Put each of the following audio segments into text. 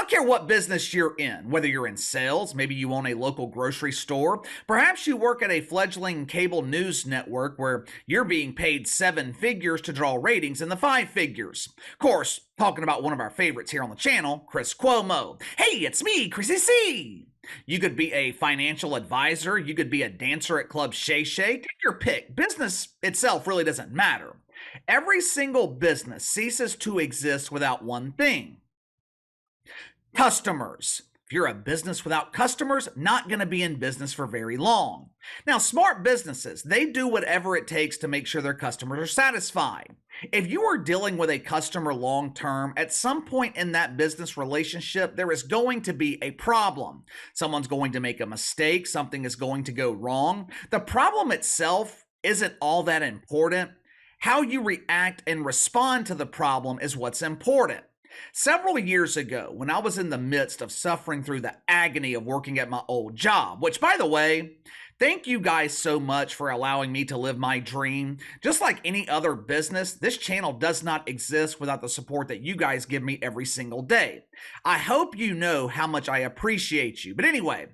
don't care what business you're in, whether you're in sales, maybe you own a local grocery store, perhaps you work at a fledgling cable news network where you're being paid seven figures to draw ratings in the five figures. Of course, talking about one of our favorites here on the channel, Chris Cuomo. Hey, it's me, Chrissy C. You could be a financial advisor, you could be a dancer at Club Shay Shay, take your pick. Business itself really doesn't matter. Every single business ceases to exist without one thing: customers. If you're a business without customers, not going to be in business for very long. Now, smart businesses, they do whatever it takes to make sure their customers are satisfied. If you are dealing with a customer long term, at some point in that business relationship, there is going to be a problem. Someone's going to make a mistake, something is going to go wrong. The problem itself isn't all that important. How you react and respond to the problem is what's important. Several years ago, when I was in the midst of suffering through the agony of working at my old job, which, by the way, thank you guys so much for allowing me to live my dream. Just like any other business, this channel does not exist without the support that you guys give me every single day. I hope you know how much I appreciate you. But anyway,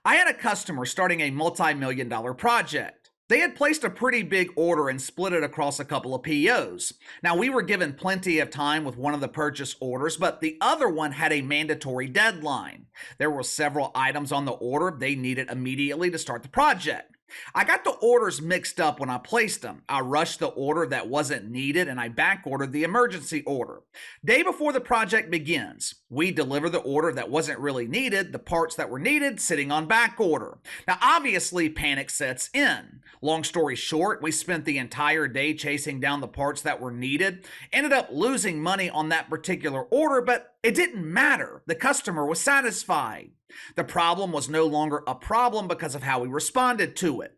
I had a customer starting a multi-million-dollar project. They had placed a pretty big order and split it across a couple of POs. Now, we were given plenty of time with one of the purchase orders, but the other one had a mandatory deadline. There were several items on the order they needed immediately to start the project. I got the orders mixed up when I placed them. I rushed the order that wasn't needed and I back ordered the emergency order. Day before the project begins, we deliver the order that wasn't really needed, the parts that were needed sitting on back order. Now, obviously, panic sets in. Long story short, we spent the entire day chasing down the parts that were needed, ended up losing money on that particular order, but it didn't matter. The customer was satisfied. The problem was no longer a problem because of how we responded to it.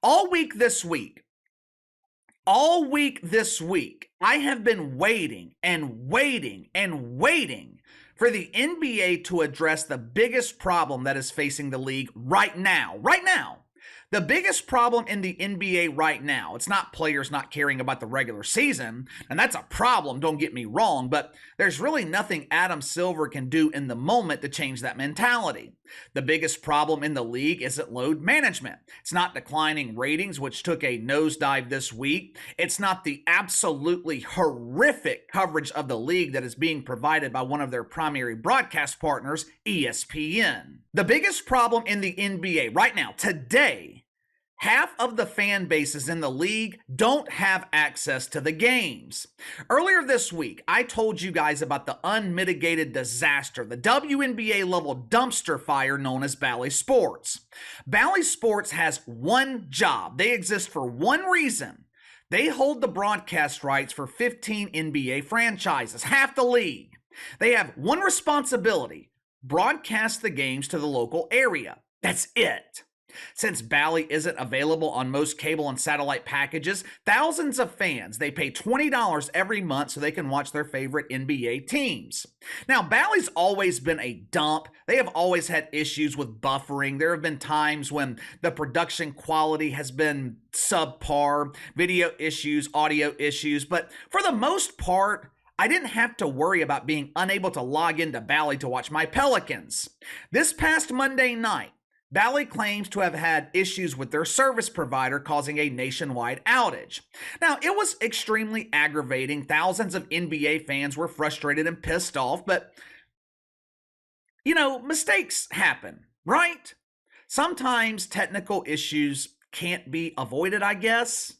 All week this week, I have been waiting for the NBA to address the biggest problem that is facing the league right now. The biggest problem in the NBA right now, it's not players not caring about the regular season, and that's a problem, don't get me wrong, but there's really nothing Adam Silver can do in the moment to change that mentality. The biggest problem in the league isn't load management. It's not declining ratings, which took a nosedive this week. It's not the absolutely horrific coverage of the league that is being provided by one of their primary broadcast partners, ESPN. The biggest problem in the NBA right now, today, half of the fan bases in the league don't have access to the games. Earlier this week, I told you guys about the unmitigated disaster, the WNBA level dumpster fire known as Bally Sports. Bally Sports has one job. They exist for one reason. They hold the broadcast rights for 15 NBA franchises, half the league. They have one responsibility: broadcast the games to the local area. That's it. Since Bally isn't available on most cable and satellite packages, thousands of fans, they pay $20 every month so they can watch their favorite NBA teams. Now, Bally's always been a dump. They have always had issues with buffering. There have been times when the production quality has been subpar, video issues, audio issues, but for the most part, I didn't have to worry about being unable to log into Bally to watch my Pelicans. This past Monday night, Bally claims to have had issues with their service provider causing a nationwide outage. Now, it was extremely aggravating. Thousands of NBA fans were frustrated and pissed off, but, mistakes happen, right? Sometimes technical issues can't be avoided, I guess.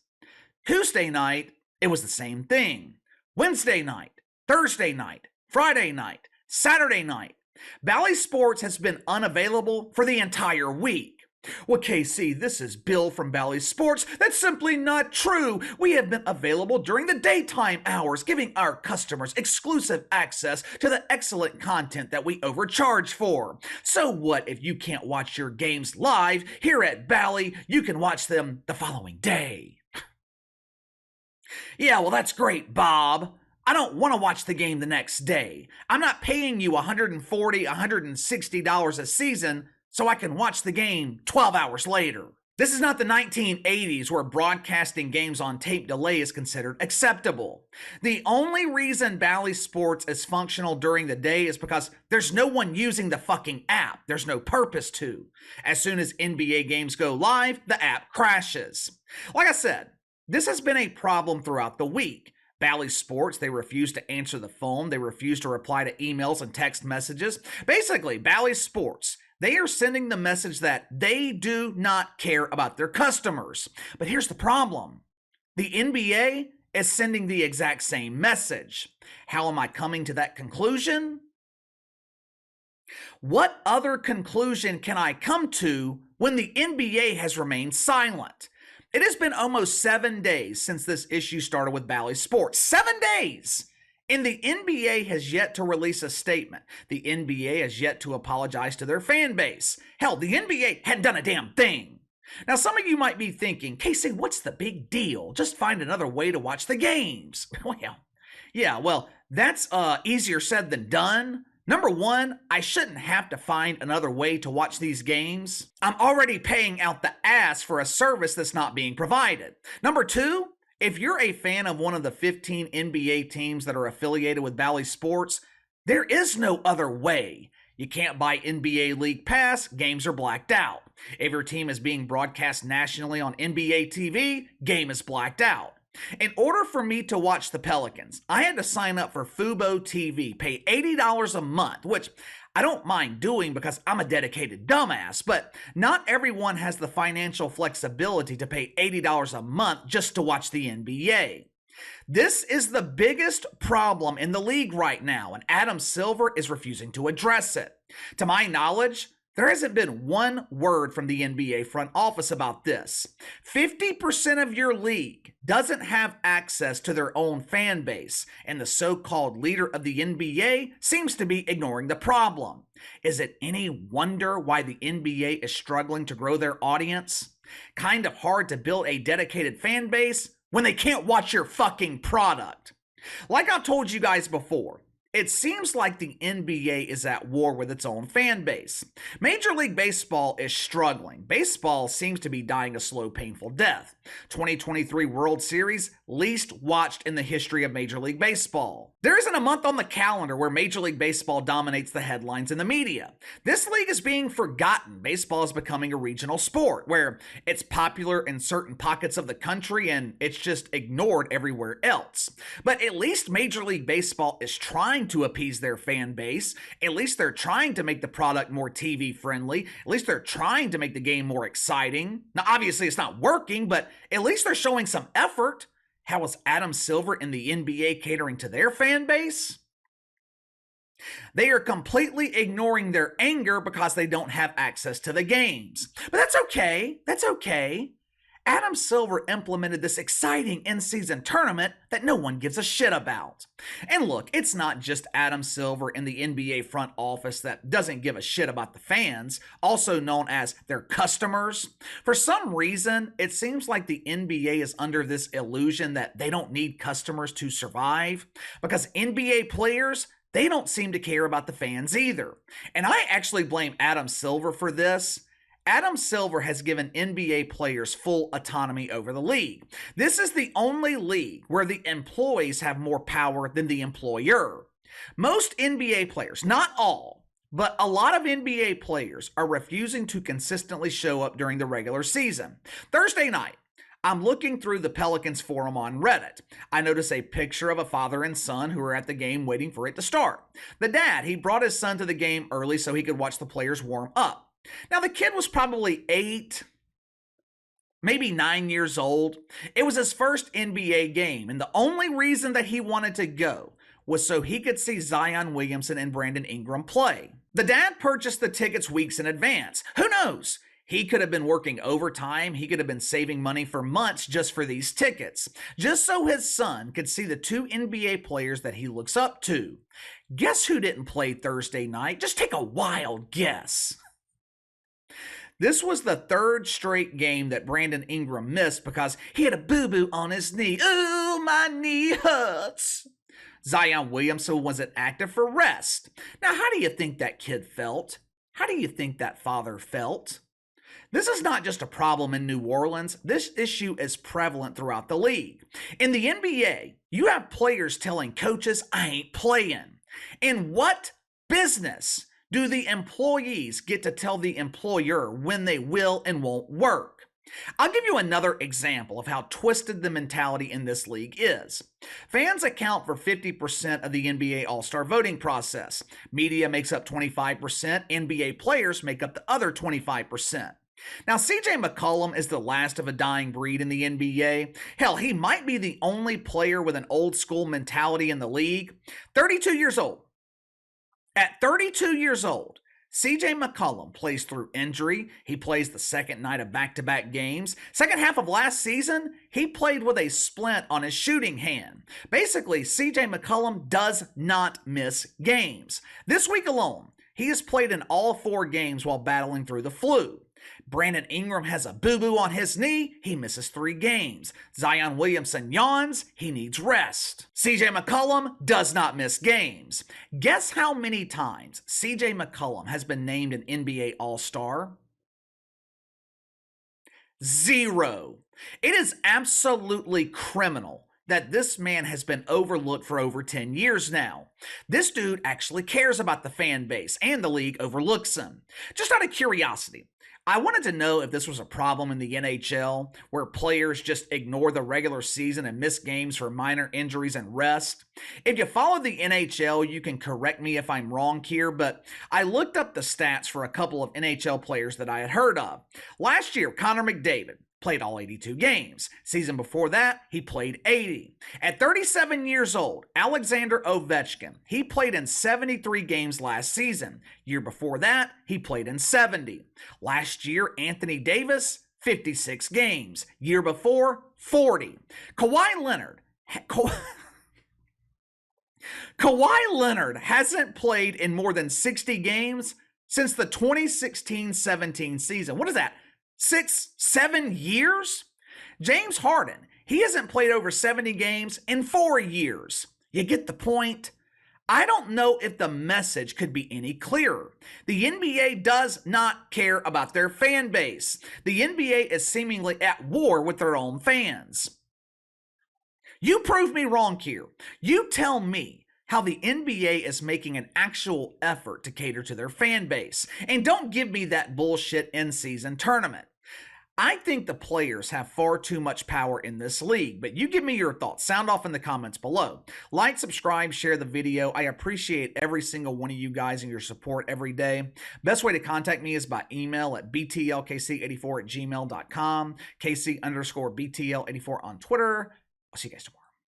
Tuesday night, it was the same thing. Wednesday night, Thursday night, Friday night, Saturday night. Bally Sports has been unavailable for the entire week. Well, KC, this is Bill from Bally Sports. That's simply not true. We have been available during the daytime hours, giving our customers exclusive access to the excellent content that we overcharge for. So what if you can't watch your games live here at Bally? You can watch them the following day. Yeah, well, that's great, Bob. I don't want to watch the game the next day. I'm not paying you $140, $160 a season so I can watch the game 12 hours later. This is not the 1980s where broadcasting games on tape delay is considered acceptable. The only reason Bally Sports is functional during the day is because there's no one using the fucking app. There's no purpose to. As soon as NBA games go live, the app crashes. Like I said, this has been a problem throughout the week. Bally Sports, they refuse to answer the phone. They refuse to reply to emails and text messages. Basically, Bally Sports, they are sending the message that they do not care about their customers. But here's the problem. The NBA is sending the exact same message. How am I coming to that conclusion? What other conclusion can I come to when the NBA has remained silent? It has been almost 7 days since this issue started with Bally Sports. 7 days! And the NBA has yet to release a statement. The NBA has yet to apologize to their fan base. Hell, the NBA hadn't done a damn thing. Now, some of you might be thinking, Casey, what's the big deal? Just find another way to watch the games. Well, that's easier said than done. Number one, I shouldn't have to find another way to watch these games. I'm already paying out the ass for a service that's not being provided. Number two, if you're a fan of one of the 15 NBA teams that are affiliated with Bally Sports, there is no other way. You can't buy NBA League Pass, games are blacked out. If your team is being broadcast nationally on NBA TV, game is blacked out. In order for me to watch the Pelicans, I had to sign up for Fubo TV, pay $80 a month, which I don't mind doing because I'm a dedicated dumbass, but not everyone has the financial flexibility to pay $80 a month just to watch the NBA. This is the biggest problem in the league right now, and Adam Silver is refusing to address it. To my knowledge, there hasn't been one word from the NBA front office about this. 50% of your league doesn't have access to their own fan base, and the so-called leader of the NBA seems to be ignoring the problem. Is it any wonder why the NBA is struggling to grow their audience? Kind of hard to build a dedicated fan base when they can't watch your fucking product. Like I told you guys before, it seems like the NBA is at war with its own fan base. Major League Baseball is struggling. Baseball seems to be dying a slow, painful death. 2023 World Series, least watched in the history of Major League Baseball. There isn't a month on the calendar where Major League Baseball dominates the headlines in the media. This league is being forgotten. Baseball is becoming a regional sport where it's popular in certain pockets of the country and it's just ignored everywhere else. But at least Major League Baseball is trying to appease their fan base. At least they're trying to make the product more TV friendly. At least they're trying to make the game more exciting. Now, obviously it's not working, but at least they're showing some effort. How is Adam Silver and the NBA catering to their fan base? They are completely ignoring their anger because they don't have access to the games. But that's okay. That's okay. Adam Silver implemented this exciting in-season tournament that no one gives a shit about. And look, it's not just Adam Silver in the NBA front office that doesn't give a shit about the fans, also known as their customers. For some reason, it seems like the NBA is under this illusion that they don't need customers to survive, because NBA players, they don't seem to care about the fans either. And I actually blame Adam Silver for this. Adam Silver has given NBA players full autonomy over the league. This is the only league where the employees have more power than the employer. Most NBA players, not all, but a lot of NBA players are refusing to consistently show up during the regular season. Thursday night, I'm looking through the Pelicans forum on Reddit. I notice a picture of a father and son who are at the game waiting for it to start. The dad, he brought his son to the game early so he could watch the players warm up. Now, the kid was probably 8, maybe 9 years old. It was his first NBA game, and the only reason that he wanted to go was so he could see Zion Williamson and Brandon Ingram play. The dad purchased the tickets weeks in advance. Who knows? He could have been working overtime. He could have been saving money for months just for these tickets, just so his son could see the two NBA players that he looks up to. Guess who didn't play Thursday night? Just take a wild guess. This was the third straight game that Brandon Ingram missed because he had a boo-boo on his knee. Ooh, my knee hurts. Zion Williamson wasn't active for rest. Now, how do you think that kid felt? How do you think that father felt? This is not just a problem in New Orleans. This issue is prevalent throughout the league. In the NBA, you have players telling coaches, I ain't playing. In what business do the employees get to tell the employer when they will and won't work? I'll give you another example of how twisted the mentality in this league is. Fans account for 50% of the NBA All-Star voting process. Media makes up 25%. NBA players make up the other 25%. Now, CJ McCollum is the last of a dying breed in the NBA. Hell, he might be the only player with an old school mentality in the league. 32 years old. At 32 years old, CJ McCollum plays through injury. He plays the second night of back-to-back games. Second half of last season, he played with a splint on his shooting hand. Basically, CJ McCollum does not miss games. This week alone, he has played in all 4 games while battling through the flu. Brandon Ingram has a boo-boo on his knee. He misses 3 games. Zion Williamson yawns. He needs rest. CJ McCollum does not miss games. Guess how many times CJ McCollum has been named an NBA All-Star? 0. It is absolutely criminal that this man has been overlooked for over 10 years now. This dude actually cares about the fan base, and the league overlooks him. Just out of curiosity, I wanted to know if this was a problem in the NHL, where players just ignore the regular season and miss games for minor injuries and rest. If you follow the NHL, you can correct me if I'm wrong here, but I looked up the stats for a couple of NHL players that I had heard of. Last year, Connor McDavid played all 82 games. Season before that, he played 80. At 37 years old, Alexander Ovechkin, he played in 73 games last season. Year before that, he played in 70. Last year, Anthony Davis, 56 games. Year before, 40. Kawhi Leonard hasn't played in more than 60 games since the 2016-17 season. What is that? 6-7 years? James Harden, he hasn't played over 70 games in 4 years. You get the point? I don't know if the message could be any clearer. The NBA does not care about their fan base. The NBA is seemingly at war with their own fans. You prove me wrong here. You tell me how the NBA is making an actual effort to cater to their fan base. And don't give me that bullshit in-season tournament. I think the players have far too much power in this league, but you give me your thoughts. Sound off in the comments below. Like, subscribe, share the video. I appreciate every single one of you guys and your support every day. Best way to contact me is by email at btlkc84@gmail.com, KC_BTL84 on Twitter. I'll see you guys tomorrow.